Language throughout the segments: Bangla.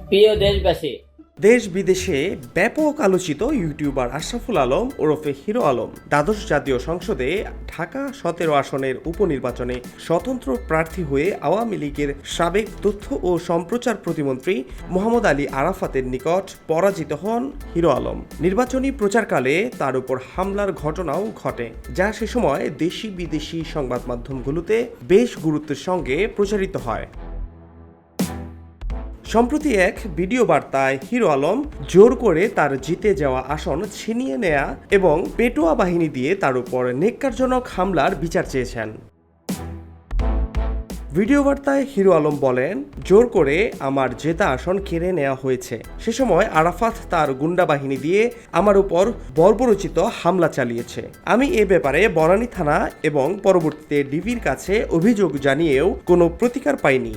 প্রিয় দেশবাসী, দেশ বিদেশে ব্যাপক আলোচিত ইউটিউবার আশরাফুল আলম ওরফে হিরো আলম দ্বাদশ জাতীয় সংসদে ঢাকা 17 আসনের উপনির্বাচনে স্বতন্ত্র প্রার্থী হয়ে আওয়ামী লীগের সাবেক তথ্য ও সম্প্রচার প্রতিমন্ত্রী মোহাম্মদ আলী আরাফাতের নিকট পরাজিত হন হিরো আলম। নির্বাচনী প্রচারকালে তার উপর হামলার ঘটনাও ঘটে, যা সে সময় দেশি বিদেশি সংবাদ মাধ্যমগুলোতে বেশ গুরুত্বের সঙ্গে প্রচারিত হয়। সম্প্রতি এক ভিডিও বার্তায় হিরো আলম জোর করে তার জিতে যাওয়া আসন ছিনিয়ে নেয়া এবং পেটোয়া বাহিনী দিয়ে তার উপর নেক্কারজনক হামলার বিচার চেয়েছেন। ভিডিও বার্তায় হিরো আলম বলেন, জোর করে আমার জেতা আসন কেড়ে নেওয়া হয়েছে। সে সময় আরাফাত তার গুন্ডা বাহিনী দিয়ে আমার উপর বর্বরচিত হামলা চালিয়েছে। আমি এ ব্যাপারে বনানী থানা এবং পরবর্তীতে ডিবির কাছে অভিযোগ জানিয়েও কোনো প্রতিকার পাইনি।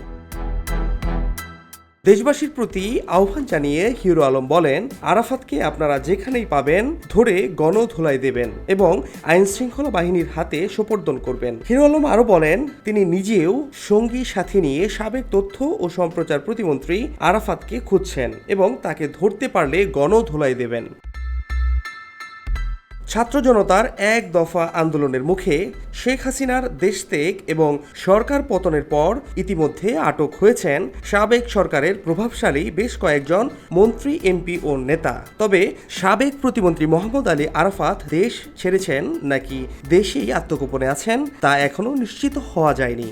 দেশবাসীর প্রতি আহ্বান জানিয়ে হিরো আলম বলেন, আরাফাতকে আপনারা যেখানেই পাবেন ধরে গণধোলাই দেবেন এবং আইন শৃঙ্খলা বাহিনীর হাতে সোপর্দ করবেন। হিরো আলম আরও বলেন, তিনি নিজেও সঙ্গী সাথী নিয়ে সাবেক তথ্য ও সম্প্রচার প্রতিমন্ত্রী আরাফাতকে খুঁজছেন এবং তাকে ধরতে পারলে গণধোলাই দেবেন। ছাত্র জনতার এক দফা আন্দোলনের মুখে শেখ হাসিনার দেশত্যাগ এবং সরকার পতনের পর ইতিমধ্যে আটক হয়েছেন সাবেক সরকারের প্রভাবশালী বেশ কয়েকজন মন্ত্রী, এমপি ও নেতা। তবে সাবেক প্রতিমন্ত্রী মোহাম্মদ আলী আরাফাত দেশ ছেড়েছেন নাকি দেশেই আত্মগোপনে আছেন তা এখনও নিশ্চিত হওয়া যায়নি।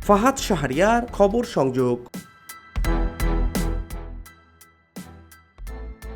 ফাহাদ শাহরিয়ার, খবর সংযোগ।